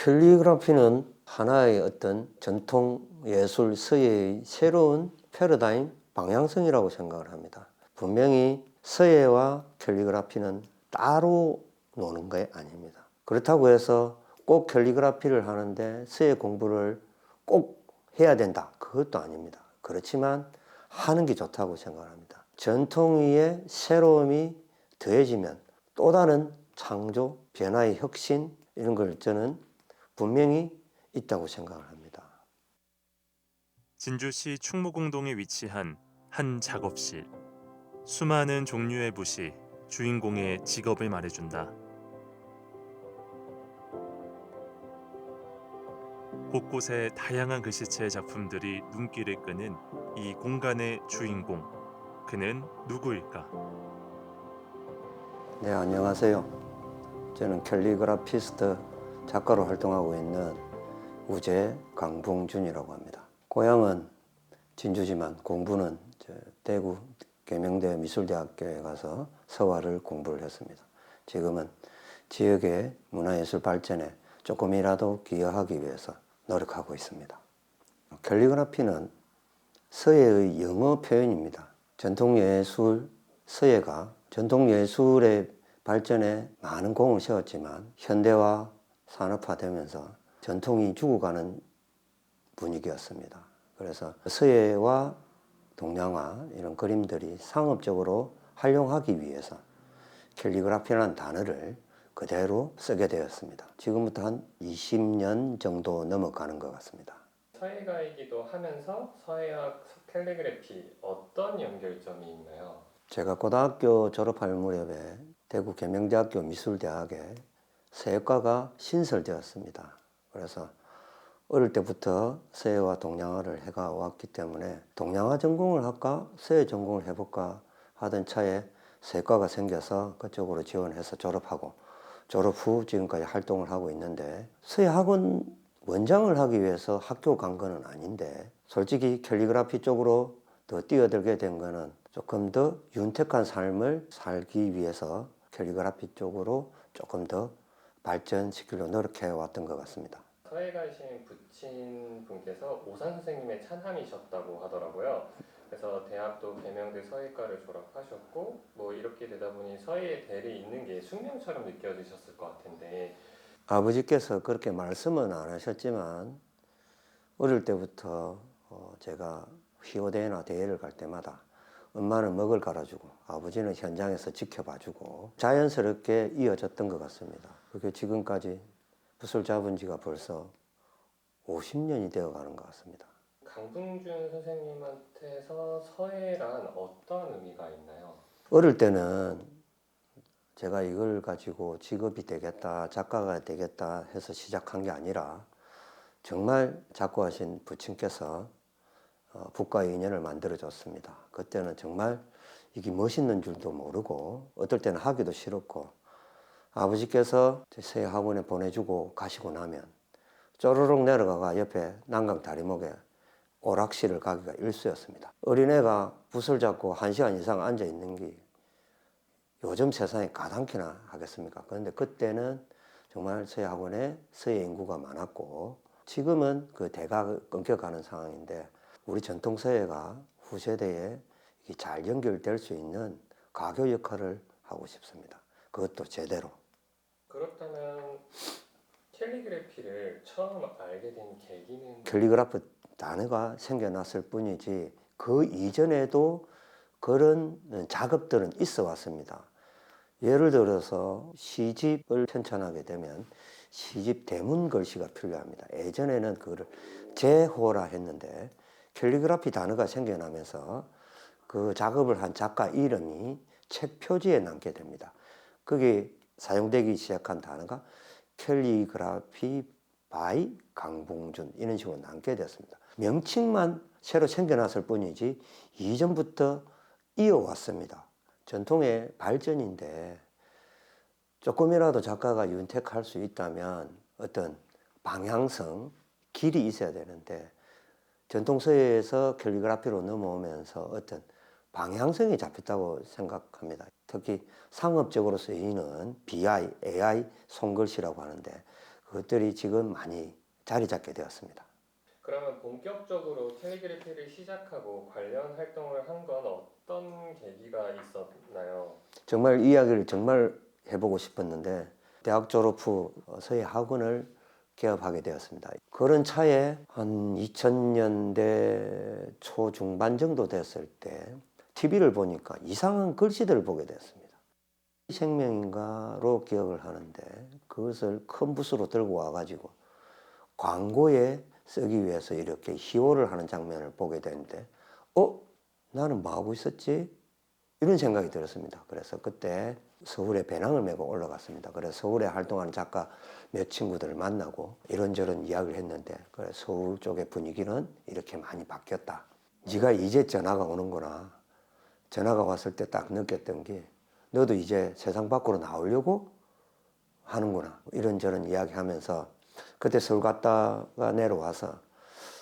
캘리그라피는 하나의 어떤 전통 예술 서예의 새로운 패러다임 방향성이라고 생각을 합니다. 분명히 서예와 캘리그라피는 따로 노는 게 아닙니다. 그렇다고 해서 꼭 캘리그라피를 하는데 서예 공부를 꼭 해야 된다, 그것도 아닙니다. 그렇지만 하는 게 좋다고 생각합니다. 전통 위에 새로움이 더해지면 또 다른 창조, 변화의 혁신, 이런 걸 저는 분명히 있다고 생각을 합니다. 진주시 충무공동에 위치한 한 작업실. 수많은 종류의 붓이 주인공의 직업을 말해준다. 곳곳에 다양한 글씨체의 작품들이 눈길을 끄는 이 공간의 주인공. 그는 누구일까? 네, 안녕하세요. 저는 캘리그라피스트 작가로 활동하고 있는 우재 강봉준이라고 합니다. 고향은 진주지만 공부는 대구 계명대 미술대학교에 가서 서화를 공부를 했습니다. 지금은 지역의 문화예술 발전에 조금이라도 기여하기 위해서 노력하고 있습니다. 캘리그라피는 서예의 영어 표현입니다. 전통예술 서예가 전통예술의 발전에 많은 공을 세웠지만 현대화 산업화되면서 전통이 죽어가는 분위기였습니다. 그래서 서예와 동양화 이런 그림들이 상업적으로 활용하기 위해서 캘리그라피라는 단어를 그대로 쓰게 되었습니다. 지금부터 한 20년 정도 넘어가는 것 같습니다. 서예가이기도 하면서 서예와 캘리그래피 어떤 연결점이 있나요? 제가 고등학교 졸업할 무렵에 대구 계명대학교 미술대학에 서예과가 신설되었습니다. 그래서 어릴 때부터 서예와 동양화를 해가 왔기 때문에 동양화 전공을 할까 서예 전공을 해볼까 하던 차에 서예과가 생겨서 그쪽으로 지원해서 졸업하고 졸업 후 지금까지 활동을 하고 있는데, 서예학원 원장을 하기 위해서 학교 간 거는 아닌데 솔직히 캘리그라피 쪽으로 더 뛰어들게 된 거는 조금 더 윤택한 삶을 살기 위해서 캘리그라피 쪽으로 조금 더 발전시키려고 노력해 왔던 것 같습니다. 서예가이신 부친 분께서 오산 선생님의 찬함이셨다고 하더라고요. 그래서 대학도 계명대 서예과를 졸업하셨고 뭐 이렇게 되다 보니 서예의 대를 잇는 게 숙명처럼 느껴지셨을 것 같은데 아버지께서 그렇게 말씀은 안 하셨지만 어릴 때부터 제가 희오대나 대회를 갈 때마다 엄마는 먹을 갈아주고 아버지는 현장에서 지켜봐주고 자연스럽게 이어졌던 것 같습니다. 그게 지금까지 붓을 잡은 지가 벌써 50년이 되어 가는 것 같습니다. 강승준 선생님한테서 서예란 어떤 의미가 있나요? 어릴 때는 제가 이걸 가지고 직업이 되겠다, 작가가 되겠다 해서 시작한 게 아니라 정말 작고하신 부친께서 붓과의 인연을 만들어줬습니다. 그때는 정말 이게 멋있는 줄도 모르고 어떨 때는 하기도 싫었고, 아버지께서 서예 학원에 보내주고 가시고 나면 쪼르륵 내려가가 옆에 난강 다리목에 오락실을 가기가 일쑤였습니다. 어린애가 붓을 잡고 1시간 이상 앉아 있는 게 요즘 세상에 가당키나 하겠습니까? 그런데 그때는 정말 서예 학원에 서예 인구가 많았고, 지금은 그 대가 끊겨가는 상황인데 우리 전통 서예가 후세대에 잘 연결될 수 있는 가교 역할을 하고 싶습니다. 그것도 제대로. 그렇다면 캘리그래피를 처음 알게 된 계기는? 캘리그라프 단어가 생겨났을 뿐이지 그 이전에도 그런 작업들은 있어 왔습니다. 예를 들어서 시집을 편찬하게 되면 시집 대문 글씨가 필요합니다. 예전에는 그거를 제호라 했는데 캘리그라피 단어가 생겨나면서 그 작업을 한 작가 이름이 책 표지에 남게 됩니다. 그게 사용되기 시작한 단어가 캘리그라피 바이 강봉준 이런 식으로 남게 됐습니다. 명칭만 새로 생겨났을 뿐이지 이전부터 이어왔습니다. 전통의 발전인데 조금이라도 작가가 윤택할 수 있다면 어떤 방향성, 길이 있어야 되는데 전통 서예에서 캘리그라피로 넘어오면서 어떤 방향성이 잡혔다고 생각합니다. 특히 상업적으로 쓰이는 BI, AI 손글씨라고 하는데 그것들이 지금 많이 자리 잡게 되었습니다. 그러면 본격적으로 캘리그래피를 시작하고 관련 활동을 한 건 어떤 계기가 있었나요? 정말 이야기를 정말 해보고 싶었는데 대학 졸업 후 서예 학원을 개업하게 되었습니다. 그런 차에 한 2000년대 초중반 정도 됐을 때 TV를 보니까 이상한 글씨들을 보게 되었습니다. 생명인가로 기억을 하는데 그것을 큰 붓으로 들고 와가지고 광고에 쓰기 위해서 이렇게 희호를 하는 장면을 보게 되는데 나는 뭐 하고 있었지? 이런 생각이 들었습니다. 그래서 그때 서울에 배낭을 메고 올라갔습니다. 그래서 서울에 활동하는 작가 몇 친구들을 만나고 이런저런 이야기를 했는데 그래 서울 쪽의 분위기는 이렇게 많이 바뀌었다. 네가 이제 전화가 오는구나. 전화가 왔을 때 딱 느꼈던 게 너도 이제 세상 밖으로 나오려고 하는구나. 이런저런 이야기하면서 그때 서울 갔다가 내려와서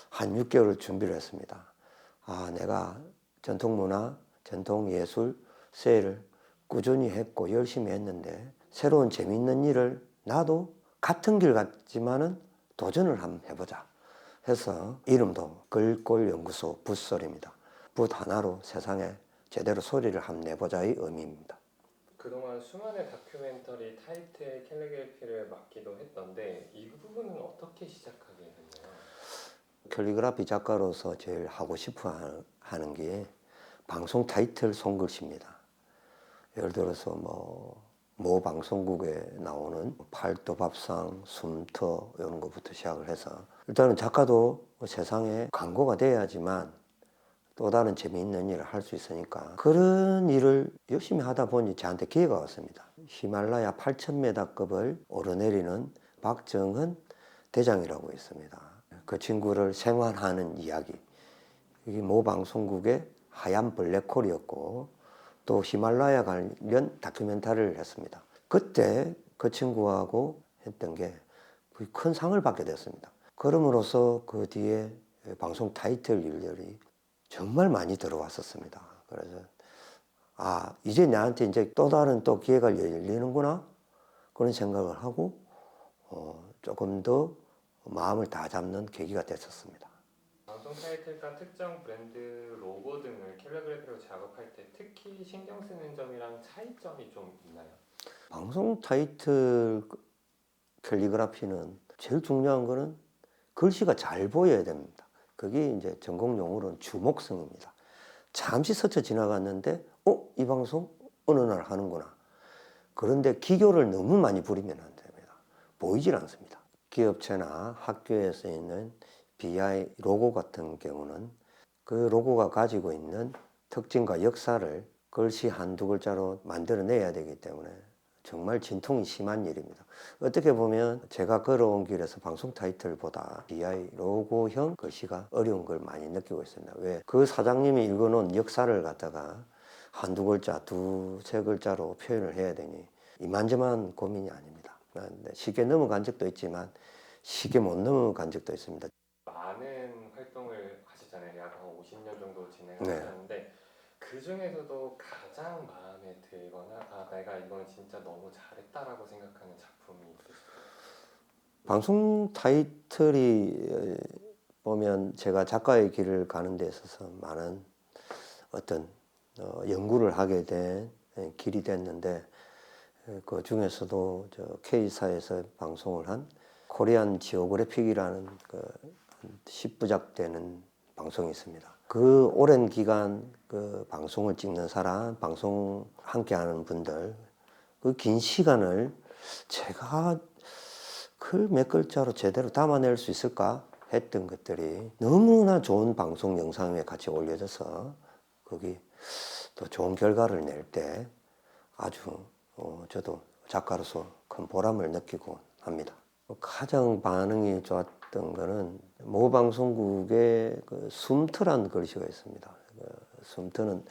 한 6개월 준비를 했습니다. 내가 전통문화, 전통예술, 서예를 꾸준히 했고 열심히 했는데 새로운 재미있는 일을 나도 같은 길 같지만은 도전을 한번 해보자 해서 이름도 글꼴연구소 붓소리입니다. 붓 하나로 세상에 제대로 소리를 한번 내보자의 의미입니다. 그동안 수많은 다큐멘터리 타이틀 캘리그래피를 맡기도 했던데 이 부분은 어떻게 시작하게 됐나요? 캘리그라피 작가로서 제일 하고 싶어 하는 게 방송 타이틀 손글씨입니다. 예를 들어서 모 방송국에 나오는 팔도밥상, 숨터 이런 것부터 시작을 해서 일단은 작가도 세상에 광고가 돼야지만 또 다른 재미있는 일을 할 수 있으니까 그런 일을 열심히 하다 보니 저한테 기회가 왔습니다. 히말라야 8,000m급을 오르내리는 박정은 대장이라고 있습니다. 그 친구를 생활하는 이야기. 이게 모 방송국의 하얀 블랙홀이었고 또 히말라야 관련 다큐멘터리를 했습니다. 그때 그 친구하고 했던 게 큰 상을 받게 됐습니다. 그럼으로써 그 뒤에 방송 타이틀 일들이 정말 많이 들어왔었습니다. 그래서 이제 나한테 이제 또 다른 또 기회가 열리는구나 그런 생각을 하고 조금 더 마음을 다 잡는 계기가 됐었습니다. 방송 타이틀과 특정 브랜드 로고 등을 캘리그래피로 작업할 때 특히 신경 쓰는 점이랑 차이점이 좀 있나요? 방송 타이틀 캘리그라피는 제일 중요한 거는 글씨가 잘 보여야 됩니다. 그게 이제 전공 용어로는 주목성입니다. 잠시 스쳐 지나갔는데 이 방송 어느 날 하는구나. 그런데 기교를 너무 많이 부리면 안 됩니다. 보이질 않습니다. 기업체나 학교에 쓰이는 BI 로고 같은 경우는 그 로고가 가지고 있는 특징과 역사를 글씨 한두 글자로 만들어내야 되기 때문에 정말 진통이 심한 일입니다. 어떻게 보면 제가 걸어온 길에서 방송 타이틀보다 BI 로고형 글씨가 어려운 걸 많이 느끼고 있습니다. 왜? 그 사장님이 읽어놓은 역사를 갖다가 한두 글자, 두세 글자로 표현을 해야 되니 이만저만 고민이 아닙니다. 쉽게 넘어간 적도 있지만 쉽게 못 넘어간 적도 있습니다. 많은 활동을 하셨잖아요. 약 한 50년 정도 진행을 네. 하셨는데 그 중에서도 가장 마음에 들거나 내가 이건 진짜 너무 잘했다라고 생각하는 작품이 있으실까요? 방송 타이틀이 보면 제가 작가의 길을 가는 데 있어서 많은 어떤 연구를 하게 된 길이 됐는데 그 중에서도 K사에서 방송을 한 코리안 지오그래픽이라는 그 10부작 되는 방송이 있습니다. 그 오랜 기간 그 방송을 찍는 사람, 방송 함께하는 분들 그 긴 시간을 제가 글 몇 글자로 제대로 담아낼 수 있을까 했던 것들이 너무나 좋은 방송 영상에 같이 올려져서 거기 또 좋은 결과를 낼 때 아주 저도 작가로서 큰 보람을 느끼고 합니다. 가장 반응이 좋았던 거는 모 방송국의 그 숨터란 글씨가 있습니다. 숨터는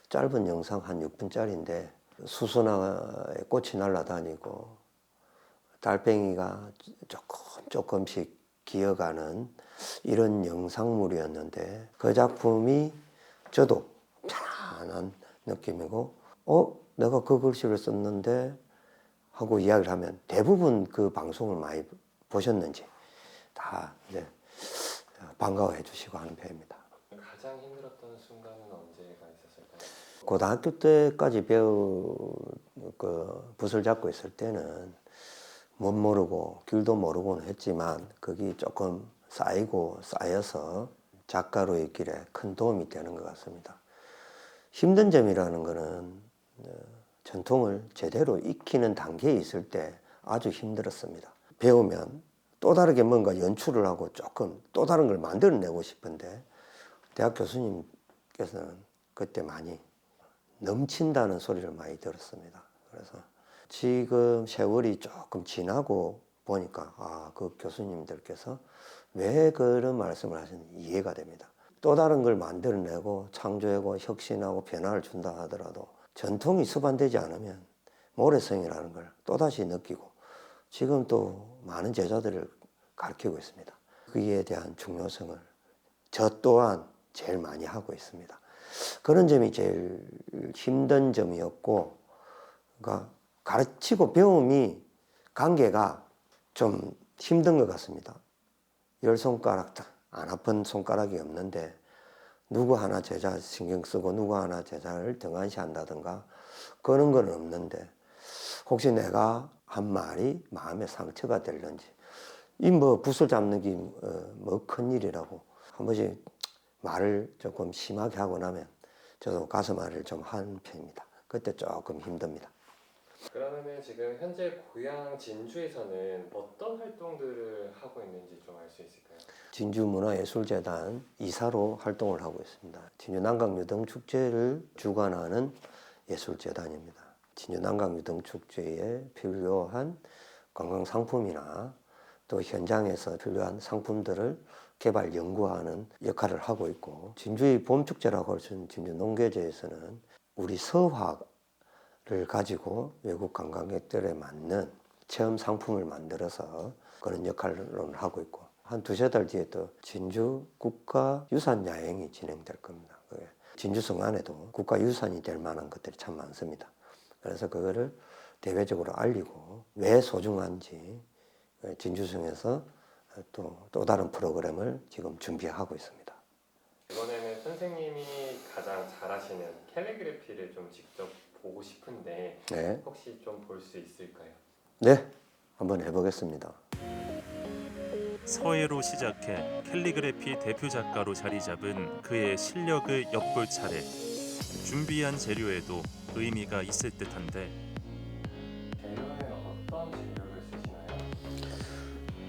짧은 영상 한 6분짜리인데 수선화에 꽃이 날아다니고 달팽이가 조금씩 기어가는 이런 영상물이었는데 그 작품이 저도 편안한 느낌이고 내가 그 글씨를 썼는데 하고 이야기를 하면 대부분 그 방송을 많이 보셨는지 다 이제 반가워해 주시고 하는 편입니다. 가장 힘들었던 순간은 언제가 있었을까요? 고등학교 때까지 붓을 잡고 있을 때는 못 모르고 길도 모르고는 했지만 그게 조금 쌓여서 작가로의 길에 큰 도움이 되는 것 같습니다. 힘든 점이라는 거는 전통을 제대로 익히는 단계에 있을 때 아주 힘들었습니다. 배우면 또 다르게 뭔가 연출을 하고 조금 또 다른 걸 만들어내고 싶은데 대학 교수님께서는 그때 많이 넘친다는 소리를 많이 들었습니다. 그래서 지금 세월이 조금 지나고 보니까 그 교수님들께서 왜 그런 말씀을 하시는지 이해가 됩니다. 또 다른 걸 만들어내고 창조하고 혁신하고 변화를 준다 하더라도 전통이 수반되지 않으면 모래성이라는 걸 또다시 느끼고 지금 또 많은 제자들을 가르치고 있습니다. 그에 대한 중요성을 저 또한 제일 많이 하고 있습니다. 그런 점이 제일 힘든 점이었고, 그러니까 가르치고 배움이 관계가 좀 힘든 것 같습니다. 10손가락 안 아픈 손가락이 없는데 누구 하나 제자 신경 쓰고 누구 하나 제자를 등한시한다든가 그런 건 없는데 혹시 내가 한 말이 마음에 상처가 될는지 이 붓을 잡는 게 뭐 큰일이라고 한 번씩 말을 조금 심하게 하고 나면 저도 가슴 앓이를 좀 하는 편입니다. 그때 조금 힘듭니다. 그러면은 지금 현재 고향 진주에서는 어떤 활동들을 하고 있는지 좀 알 수 있을까요? 진주문화예술재단 이사로 활동을 하고 있습니다. 진주 난강유등축제를 주관하는 예술재단입니다. 진주 난강유등축제에 필요한 관광상품이나 또 현장에서 필요한 상품들을 개발 연구하는 역할을 하고 있고, 진주의 봄축제라고 할 수 있는 진주농계제에서는 우리 서화를 가지고 외국 관광객들에 맞는 체험 상품을 만들어서 그런 역할을 하고 있고, 한 두세 달 뒤에 또 진주 국가유산 야행이 진행될 겁니다. 진주성 안에도 국가유산이 될 만한 것들이 참 많습니다. 그래서 그거를 대외적으로 알리고 왜 소중한지 진주성에서 또 다른 프로그램을 지금 준비하고 있습니다. 이번에는 선생님이 가장 잘하시는 캘리그래피를 좀 직접 보고 싶은데 네, 혹시 좀 볼 수 있을까요? 네, 한번 해보겠습니다. 서예로 시작해 캘리그래피 대표 작가로 자리 잡은 그의 실력을 엿볼 차례. 준비한 재료에도 의미가 있을 듯한데 재료는 어떤 재료를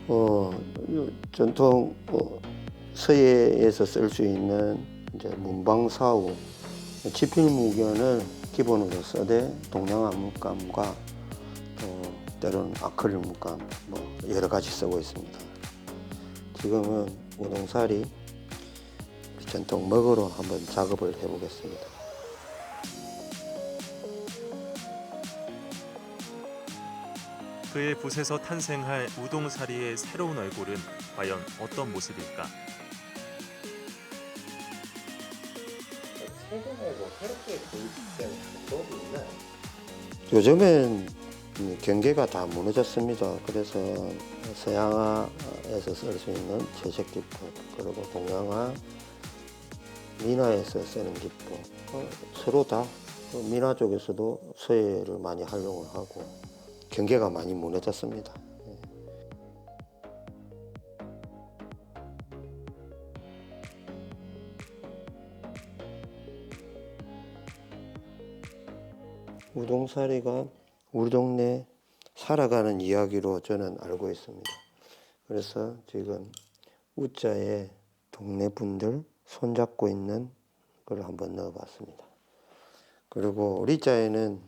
쓰시나요? 전통 서예에서 쓸 수 있는 이제 문방사우, 지필무견을 기본으로 써대 동양화 물감과 또 때로는 아크릴 물감 여러 가지 쓰고 있습니다. 지금은 우동사리 전통 먹으로 한번 작업을 해보겠습니다. 그의 붓에서 탄생할 우동사리의 새로운 얼굴은 과연 어떤 모습일까? 최근에 뭐 새롭게 도입된 방법이 있나요? 요즘엔 경계가 다 무너졌습니다. 그래서 서양화에서 쓸 수 있는 채색 기법, 그리고 동양화, 민화에서 쓰는 기법, 서로 다 민화 쪽에서도 서예를 많이 활용을 하고 경계가 많이 무너졌습니다. 우동사리가 우리 동네 살아가는 이야기로 저는 알고 있습니다. 그래서 지금 우자에 동네 분들 손잡고 있는 걸 한번 넣어봤습니다. 그리고 리자에는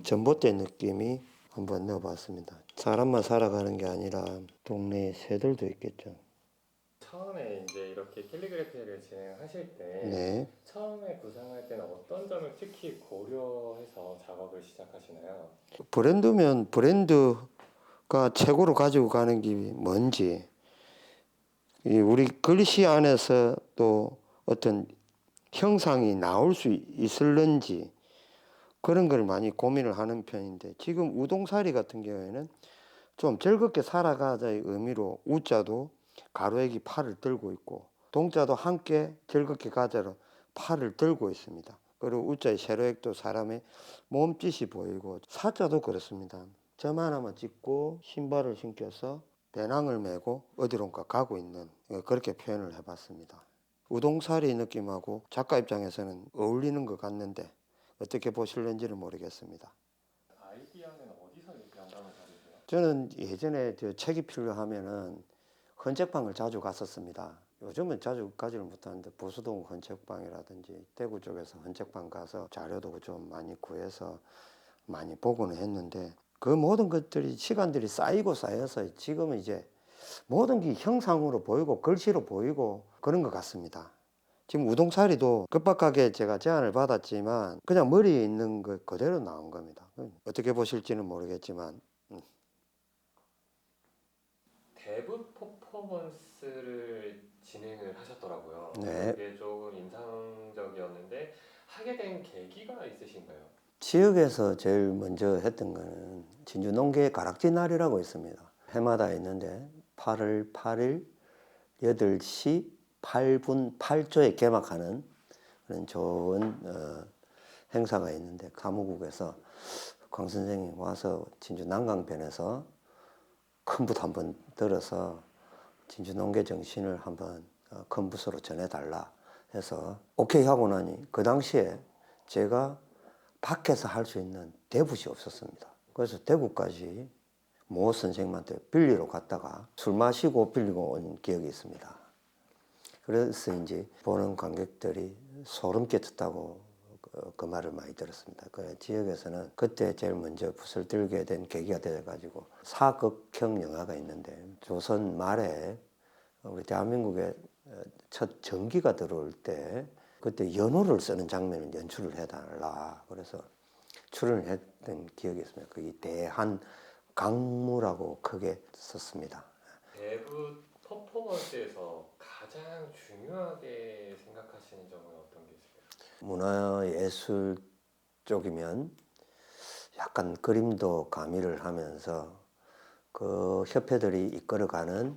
전봇대 느낌이 한번 넣어봤습니다. 사람만 살아가는 게 아니라 동네에 새들도 있겠죠. 처음에 이제 이렇게 캘리그래피를 진행하실 때 네. 처음에 구상할 때는 어떤 점을 특히 고려해서 작업을 시작하시나요? 브랜드면 브랜드가 최고로 가지고 가는 게 뭔지, 우리 글씨 안에서 또 어떤 형상이 나올 수 있을런지 그런 걸 많이 고민을 하는 편인데, 지금 우동사리 같은 경우에는 좀 즐겁게 살아가자의 의미로 우자도 가로액이 팔을 들고 있고 동자도 함께 즐겁게 가자로 팔을 들고 있습니다. 그리고 우자의 세로액도 사람의 몸짓이 보이고 사자도 그렇습니다. 점 하나만 찍고 신발을 신겨서 배낭을 메고 어디론가 가고 있는 그렇게 표현을 해봤습니다. 우동사리 느낌하고 작가 입장에서는 어울리는 것 같는데 어떻게 보실는지를 모르겠습니다. 아이디어는 어디서 영감을 받으세요? 저는 예전에 저 책이 필요하면은 헌책방을 자주 갔었습니다. 요즘은 자주 가지를 못하는데 보수동 헌책방이라든지 대구 쪽에서 헌책방 가서 자료도 좀 많이 구해서 많이 보고는 했는데 그 모든 것들이 시간들이 쌓이고 쌓여서 지금은 이제 모든 게 형상으로 보이고 글씨로 보이고 그런 것 같습니다. 지금 우동사리도 급박하게 제가 제안을 받았지만 그냥 머리에 있는 것 그대로 나온 겁니다. 어떻게 보실지는 모르겠지만 대부 퍼포먼스를 진행을 하셨더라고요. 네. 그게 조금 인상적이었는데 하게 된 계기가 있으신가요? 지역에서 제일 먼저 했던 거는 진주 농계 가락지 날이라고 있습니다. 해마다 있는데 8월 8일 8시 8분 8초에 개막하는 그런 좋은 행사가 있는데 사무국에서 광 선생님 와서 진주 난강변에서 큰 붓 한번 들어서 진주 농계 정신을 한번 큰 붓으로 전해달라 해서 오케이 하고 나니 그 당시에 제가 밖에서 할 수 있는 대붓이 없었습니다. 그래서 대구까지 모 선생님한테 빌리러 갔다가 술 마시고 빌리고 온 기억이 있습니다. 그래서 이제 보는 관객들이 소름 끼쳤다고 그 말을 많이 들었습니다. 그 지역에서는 그때 제일 먼저 붓을 들게 된 계기가 되어가지고 사극형 영화가 있는데 조선 말에 우리 대한민국에 첫 전기가 들어올 때 그때 연호를 쓰는 장면을 연출을 해달라 그래서 출연을 했던 기억이 있습니다. 그게 대한 강무라고 크게 썼습니다. 대부 퍼포먼스에서 가장 중요하게 생각하시는 점은 어떤 게 있을까요? 문화예술 쪽이면 약간 그림도 가미를 하면서 그 협회들이 이끌어가는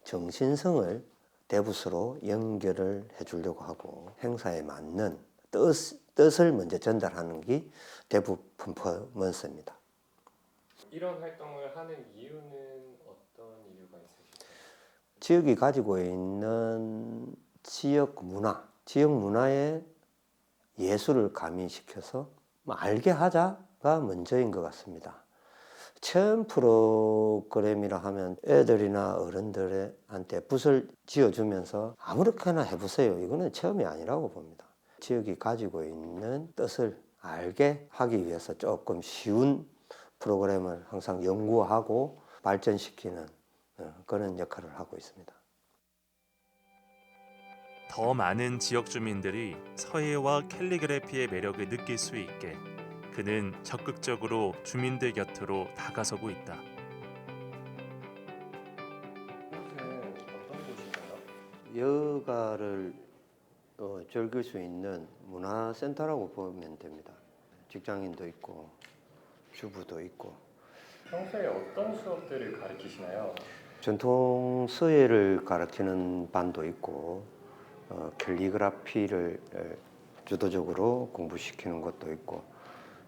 정신성을 대붓으로 연결을 해주려고 하고 행사에 맞는 뜻을 먼저 전달하는 게 대붓 퍼포먼스입니다. 이런 활동을 하는 이유는 어떤 이유가 있으실까요? 지역이 가지고 있는 지역 문화의 예술을 가미시켜서 알게 하자가 먼저인 것 같습니다. 처음 프로그램이라 하면 애들이나 어른들한테 붓을 지어주면서 아무렇게나 해보세요. 이거는 처음이 아니라고 봅니다. 지역이 가지고 있는 뜻을 알게 하기 위해서 조금 쉬운 프로그램을 항상 연구하고 발전시키는 그런 역할을 하고 있습니다. 더 많은 지역 주민들이 서예와 캘리그래피의 매력을 느낄 수 있게 그는 적극적으로 주민들 곁으로 다가서고 있다. 이곳은 어떤 곳인가요? 여가를 즐길 수 있는 문화센터라고 보면 됩니다. 직장인도 있고 주부도 있고 평소에 어떤 수업들을 가르치시나요? 전통 서예를 가르치는 반도 있고 캘리그라피를 주도적으로 공부시키는 것도 있고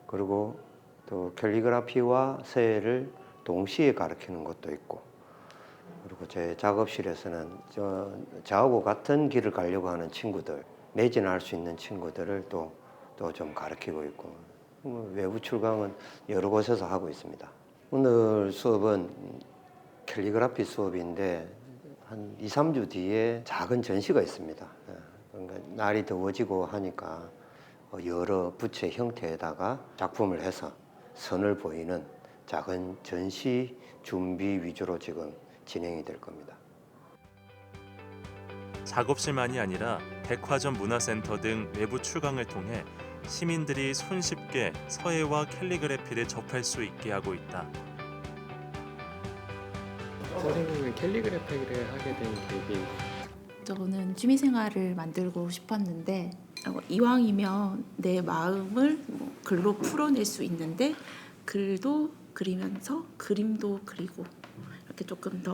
그리고 또 캘리그라피와 서예를 동시에 가르치는 것도 있고 그리고 제 작업실에서는 저하고 같은 길을 가려고 하는 친구들 매진할 수 있는 친구들을 또 좀 가르치고 있고 외부 출강은 여러 곳에서 하고 있습니다. 오늘 수업은 캘리그라피 수업인데 한 2, 3주 뒤에 작은 전시가 있습니다. 그러니까 날이 더워지고 하니까 여러 부채 형태에다가 작품을 해서 선을 보이는 작은 전시 준비 위주로 지금 진행이 될 겁니다. 작업실만이 아니라 백화점 문화센터 등 외부 출강을 통해 시민들이 손쉽게 서예와 캘리그래피를 접할 수 있게 하고 있다. 선생님은 캘리그래피를 하게 된 계기 저는 취미생활을 만들고 싶었는데 이왕이면 내 마음을 글로 풀어낼 수 있는데 글도 그리면서 그림도 그리고 이렇게 조금 더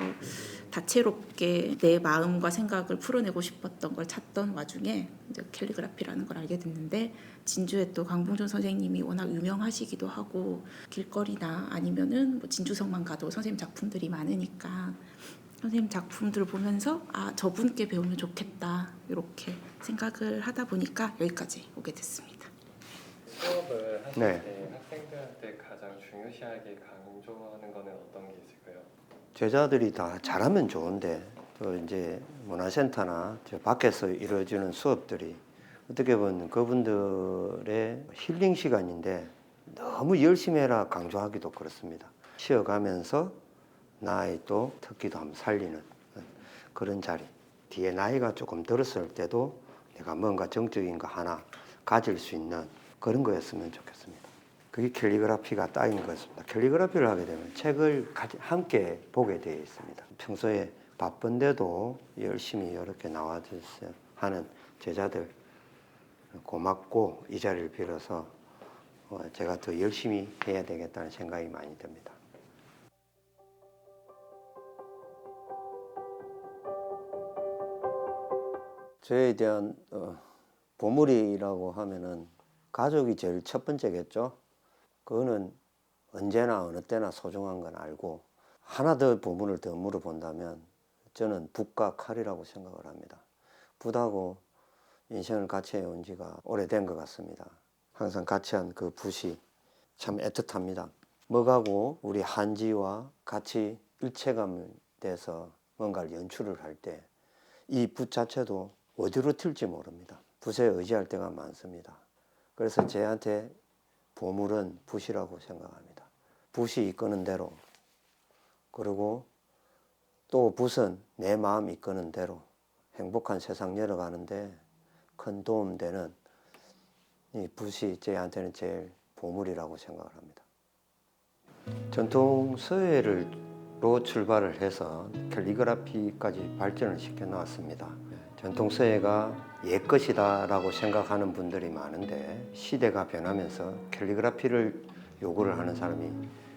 다채롭게 내 마음과 생각을 풀어내고 싶었던 걸 찾던 와중에 이제 캘리그라피라는 걸 알게 됐는데, 진주에 또 강봉준 선생님이 워낙 유명하시기도 하고 길거리나 아니면은 뭐 진주성만 가도 선생님 작품들이 많으니까 선생님 작품들을 보면서 아, 저분께 배우면 좋겠다 이렇게 생각을 하다 보니까 여기까지 오게 됐습니다. 수업을 하실 네. 때 학생들한테 가장 중요시하게 강조하는 거는 어떤 게 있을까요? 제자들이 다 잘하면 좋은데 또 이제 문화센터나 저 밖에서 이루어지는 수업들이 어떻게 보면 그분들의 힐링 시간인데 너무 열심히 해라 강조하기도 그렇습니다. 쉬어가면서 나의 또 특기도 한번 살리는 그런 자리. 뒤에 나이가 조금 들었을 때도 내가 뭔가 정적인 거 하나 가질 수 있는 그런 거였으면 좋겠습니다. 그게 캘리그라피가 딱인 것 같습니다. 캘리그라피를 하게 되면 책을 함께 보게 되어 있습니다. 평소에 바쁜데도 열심히 이렇게 나와주세요 하는 제자들 고맙고 이 자리를 빌어서 제가 더 열심히 해야 되겠다는 생각이 많이 듭니다. 저에 대한 보물이라고 하면은 가족이 제일 첫 번째겠죠. 그거는 언제나 어느 때나 소중한 건 알고, 하나 더 보물을 더 물어본다면 저는 붓과 칼이라고 생각을 합니다. 붓하고 인생을 같이 해온 지가 오래된 것 같습니다. 항상 같이 한 그 붓이 참 애틋합니다. 먹하고 우리 한지와 같이 일체감이 돼서 뭔가를 연출을 할 때 이 붓 자체도 어디로 튈지 모릅니다. 붓에 의지할 때가 많습니다. 그래서 저한테 보물은 붓이라고 생각합니다. 붓이 이끄는 대로, 그리고 또 붓은 내 마음 이끄는 대로 행복한 세상 열어가는데 큰 도움되는 이 붓이 저한테는 제일 보물이라고 생각을 합니다. 전통 서예로 출발을 해서 캘리그라피까지 발전을 시켜 나왔습니다. 전통 서예가 옛것이다 라고 생각하는 분들이 많은데 시대가 변하면서 캘리그라피를 요구를 하는 사람이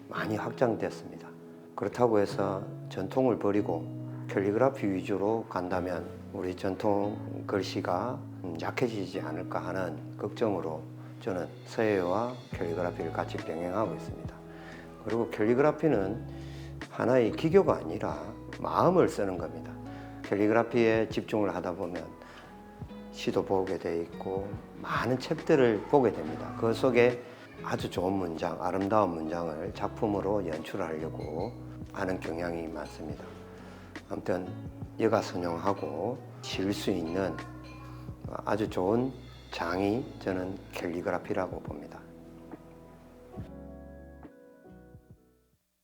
많이 확장됐습니다. 그렇다고 해서 전통을 버리고 캘리그라피 위주로 간다면 우리 전통 글씨가 약해지지 않을까 하는 걱정으로 저는 서예와 캘리그라피를 같이 병행하고 있습니다. 그리고 캘리그라피는 하나의 기교가 아니라 마음을 쓰는 겁니다. 캘리그라피에 집중을 하다 보면 시도 보게 돼 있고 많은 책들을 보게 됩니다. 그 속에 아주 좋은 문장, 아름다운 문장을 작품으로 연출하려고 하는 경향이 많습니다. 아무튼 여가선용하고 질 수 있는 아주 좋은 장이 저는 캘리그라피라고 봅니다.